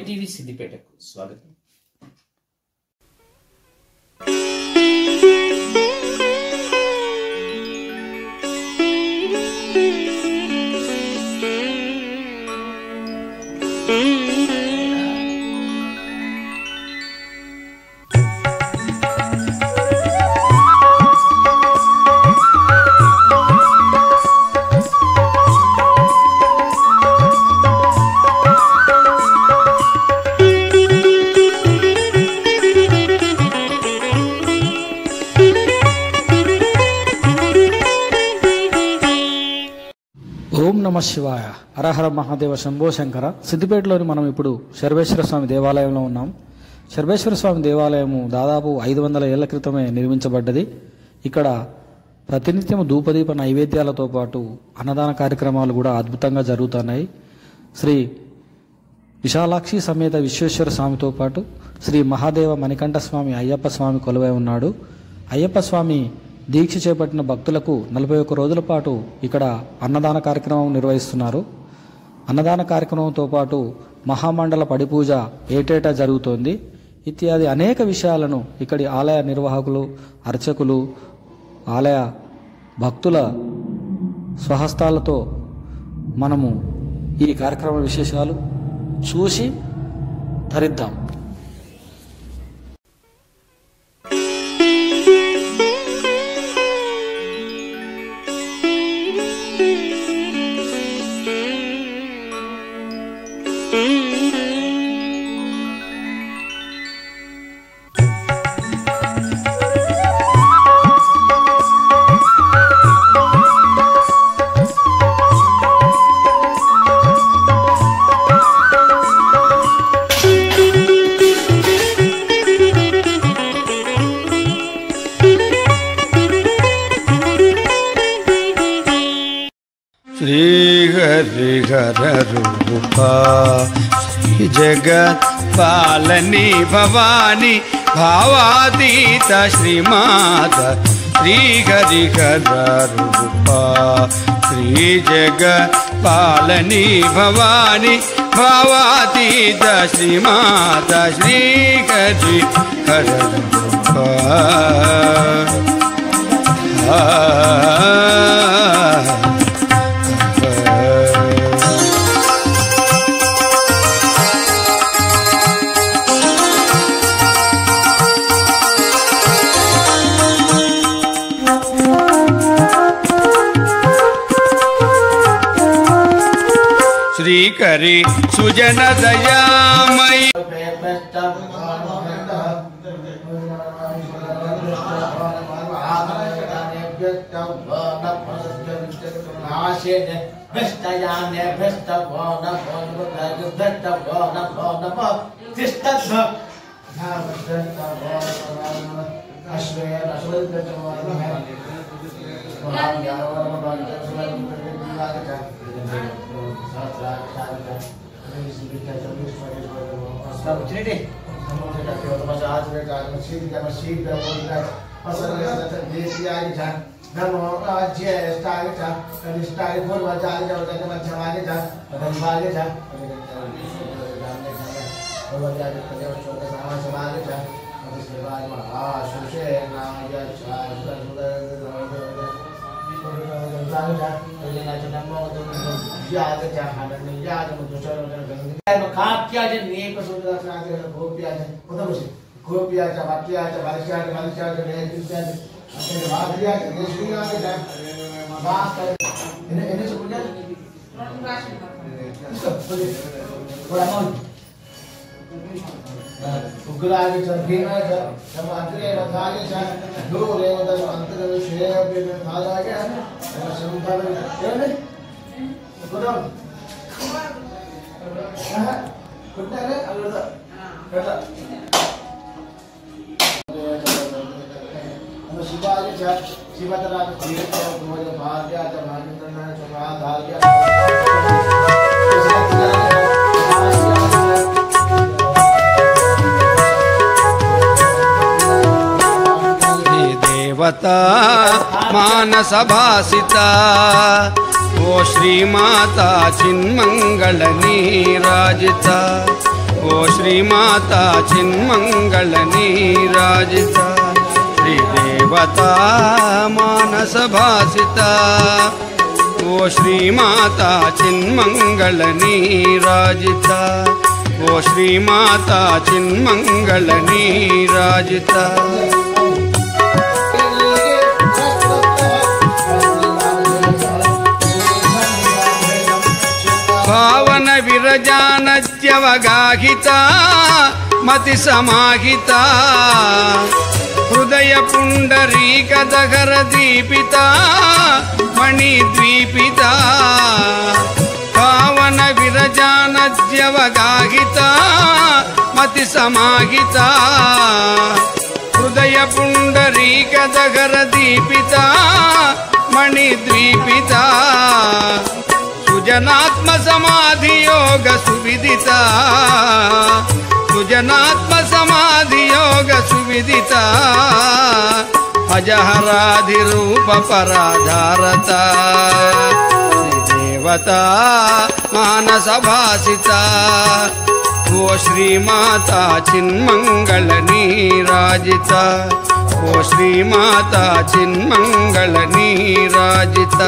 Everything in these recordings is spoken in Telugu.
టీవీ సిద్దిపేటకు స్వాగతం. ఓం నమ శివాయ. హరహర మహాదేవ శంభో శంకర. సిద్దిపేటలోని మనం ఇప్పుడు శర్వేశ్వర స్వామి దేవాలయంలో ఉన్నాం. శర్వేశ్వర స్వామి దేవాలయము దాదాపు 500 ఏళ్ల క్రితమే నిర్మించబడ్డది. ఇక్కడ ప్రతినిత్యం ధూపదీప నైవేద్యాలతో పాటు అన్నదాన కార్యక్రమాలు కూడా అద్భుతంగా జరుగుతున్నాయి. శ్రీ విశాలాక్షి సమేత విశ్వేశ్వర స్వామితో పాటు శ్రీ మహాదేవ మణికంఠ స్వామి అయ్యప్ప స్వామి కొలువై ఉన్నాడు. అయ్యప్ప స్వామి దీక్ష చేపట్టిన భక్తులకు 41 రోజుల పాటు ఇక్కడ అన్నదాన కార్యక్రమం నిర్వహిస్తున్నారు. అన్నదాన కార్యక్రమంతో పాటు మహామండల పడిపూజ ఏటేటా జరుగుతోంది. ఇత్యాది అనేక విషయాలను ఇక్కడి ఆలయ నిర్వాహకులు, అర్చకులు, ఆలయ భక్తుల స్వహస్తాలతో మనము ఈ కార్యక్రమ విశేషాలు చూసి ధరిద్దాం. श्री हरि हर रूपा श्री जगत पालनी भवानी भावातीत श्रीमाता श्री हरि हर रूपा श्री जगत पालनी भवानी भावातीत श्रीमाता श्री हरि हर रूपा श्रीकरी सुजन दयामयी देवता मानस भासिता ओ श्री माता चिन्मंगल नीराजिता ఓ శ్రీమాతా చిన్మంగళ నీరాజిత శ్రీదేవతా మానస భాసిత ఓ శ్రీమాతా చిన్మంగళ నీరాజిత ఓ శ్రీమాతా చిన్మంగళ నీరాజిత భావన విరజానత్యవగాహిత మతి సమాహిత హృదయ పుండరీక దగర దీపిత మణిద్వీపిత భావన విరజానత్యవగాహిత మతి సమాహిత హృదయ పుండరీక దగర దీపిత మణిద్వీపిత సుజనాత్మ సమాధి యోగ సువిదిత సుజనాత్మ సమాధి యోగ సువిదిత అజహరాధి రూప పరాధారత శ్రీదేవతా మానస భాసిత ఓ శ్రీమాతా చిన్మంగళ నీరాజిత ఓ శ్రీమాతా చిన్మంగళ నీరాజిత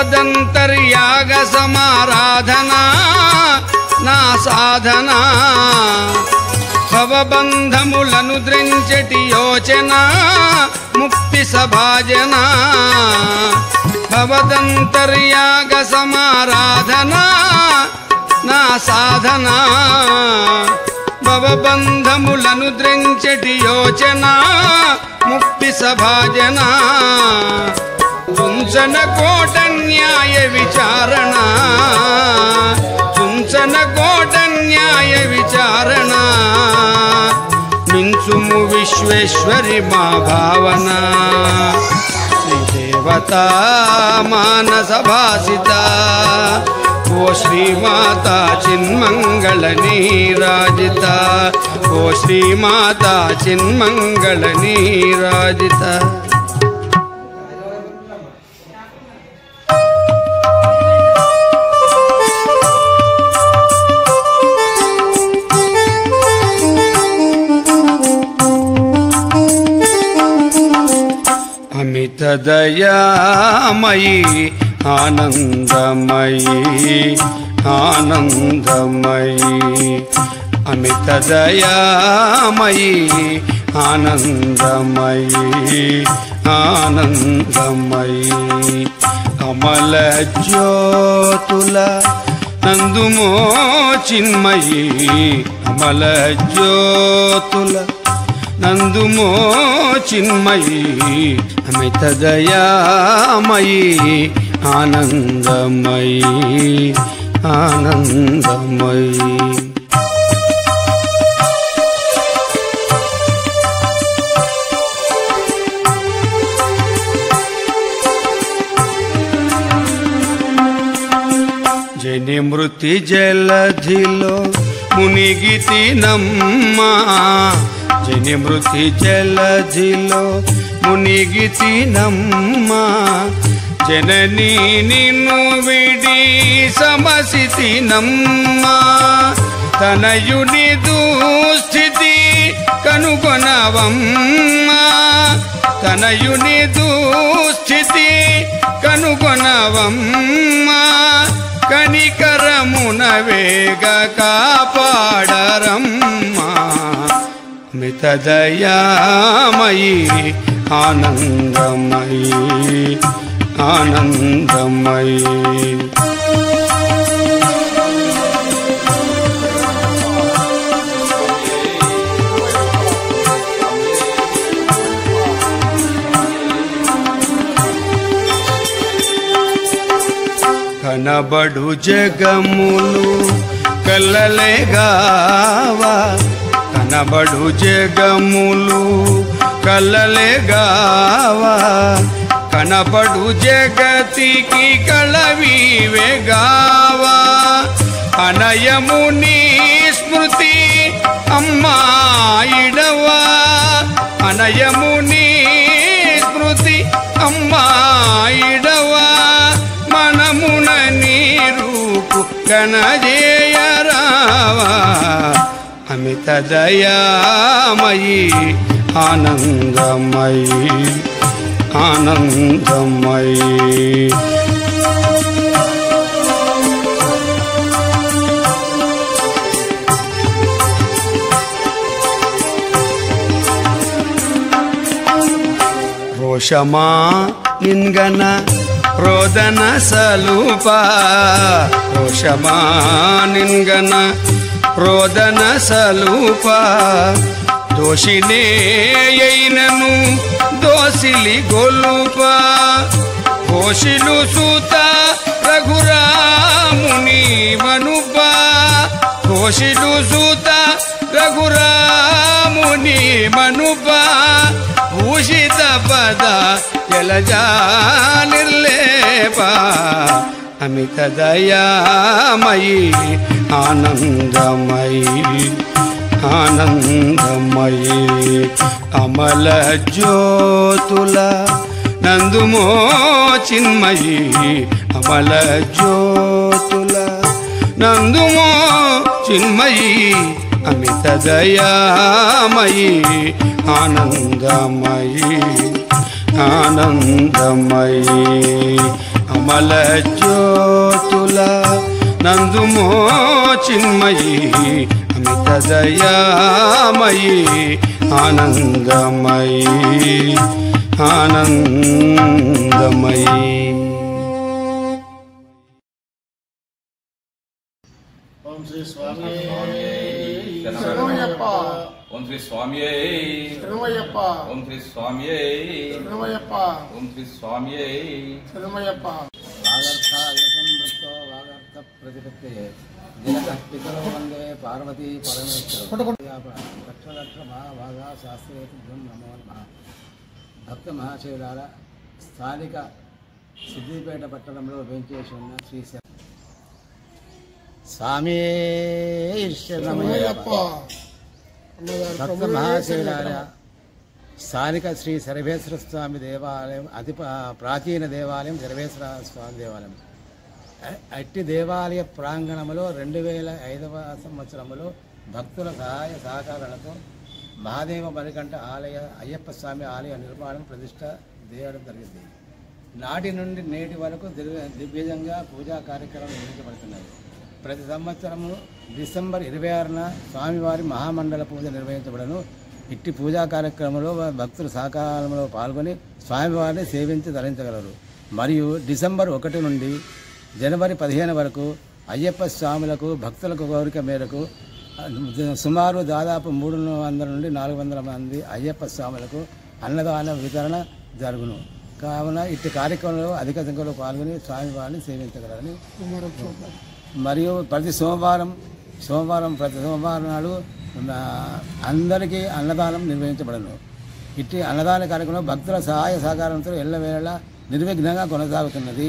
భవదంతర్యాగ సమారాధనా నా సాధన భవబంధములను ద్రించటి యోచన ముక్తి సభాజన భవదంతర్యాగ సమారాధనా నా సాధన భవబంధములను ద్రించటి యోచన ముక్తి సభాజన చుంచన కోట న్యాయ విచారణ చుంచన కోట న్యాయ విచారణ మించుము విశ్వేశ్వరి మా భావన శ్రీదేవతా మానస భాసిత ఓ శ్రీమాతా చిన్మంగళ నీరాజిత ఓ శ్రీమాతా చిన్మంగళ నీరాజిత అమిత దయామయీ ఆనందమయీ ఆనందమయీ అమిత దయామయీ ఆనందమయీ ఆనందమయీ అమల జ్యోతుల నందుమో చిన్మయీ అమల జ్యోతుల నందుమో చిన్మయీ అమిత దయామయీ ఆనందమయీ ఆనందమయీ జని మృతి జలధిలో మునిగితినమ్మా జని మృతి జలధిలో మునిగితినమ్మా జననీ నిన్ను విడి సమసితినమ్మా తనయుని దుస్థితి కనుగొనవమ్మా తనయుని దుస్థితి కనుగొనవమ్మా కనికరమున వేగ కాపాడరమ్మా మిత దయామయీ ఆనందమయీ ఆనందమయీ కనబడు జగములు కల్లలేగావా కనబడు జగములు కల్లలేగావా కనబడు జగతికి కళవీవేగావా అనయము నీ స్మృతి అమ్మాయిడవా అనయము నీ కనజేయరావా అమిత దయామయీ ఆనందమయీ ఆనందమయీ. రోషమా నిన్గన రోదన సలూప రోషమా నిన్గన రోదన సలూప దోషినేయైనను దోసిలి గొలుప ఘోషిలు సూత రఘురాముని మనుప ఘోషిలు సూత రఘురాముని మనుప భూషిత పద జలజా నిర్లేప అమిత దయామయీ ఆనందమయీ ఆనందమయీ. అమల జ్యోతుల నందుమో చిన్మయీ అమల జ్యోతుల నందుమో చిన్మయీ అమిత దయామయీ ఆనందమయీ ఆనందమయీ. అమల జ్యోతుల నందుమో చిన్మయీ అమిత దయామయీ ఆనందమయీ ఆనందమయీ. ఓం శ్రీ స్వామి శరణమయ్యప్ప. ఓం శ్రీ స్వామియే శరణమయ్యప్ప. ఓం శ్రీ స్వామియే శరణమయ్యప్ప. ఓం శ్రీ స్వామియే శరణమయ్యప్ప. వాగర్థాదృష్టో వాగర్థ ప్రతిపత్తే జగతః పితరో వందే పార్వతీ పరమేశ్వర లక్ష లక్ష మహాభాగా శాస్త్రేతుభ్యం నమో నమః. భక్త మహాశివులారా, స్థానిక సిద్దిపేట పట్టణంలో వేంచేసి ఉన్న శ్రీ స్వామి శరణమయ్యప్ప. భక్త మహాశివులారా, స్థానిక శ్రీ సర్వేశ్వర స్వామి దేవాలయం అతి ప్రాచీన దేవాలయం సర్వేశ్వర స్వామి దేవాలయం. అట్టి దేవాలయ ప్రాంగణంలో 2005వ సంవత్సరంలో భక్తుల సహాయ సహకారాలతో మహాదేవ మణికంఠ ఆలయ అయ్యప్ప స్వామి ఆలయ నిర్మాణం ప్రతిష్ట చేయడం జరిగింది. నాటి నుండి నేటి వరకు దివ్యంగా పూజా కార్యక్రమాలు నిర్వహించబడుతున్నాయి. ప్రతి సంవత్సరము డిసెంబర్ 26న స్వామివారి మహామండల పూజ నిర్వహించబడను. ఇట్టి పూజా కార్యక్రమంలో భక్తులు సహకారంలో పాల్గొని స్వామివారిని సేవించి ధరించగలరు. మరియు డిసెంబర్ 1 నుండి జనవరి 15 వరకు అయ్యప్ప స్వాములకు భక్తులకు కోరిక మేరకు సుమారు దాదాపు 300 నుండి 400 మంది అయ్యప్ప స్వాములకు అన్నదాన వితరణ జరుగును. కావున ఇట్టి కార్యక్రమంలో అధిక సంఖ్యలో పాల్గొని స్వామివారిని సేవించగలరని. మరియు ప్రతి సోమవారం నాడు అందరికీ అన్నదానం నిర్వహించబడను. ఇట్టి అన్నదాన కార్యక్రమం భక్తుల సహాయ సహకారంతో ఎల్లవేళలా నిర్విఘ్నంగా కొనసాగుతున్నది.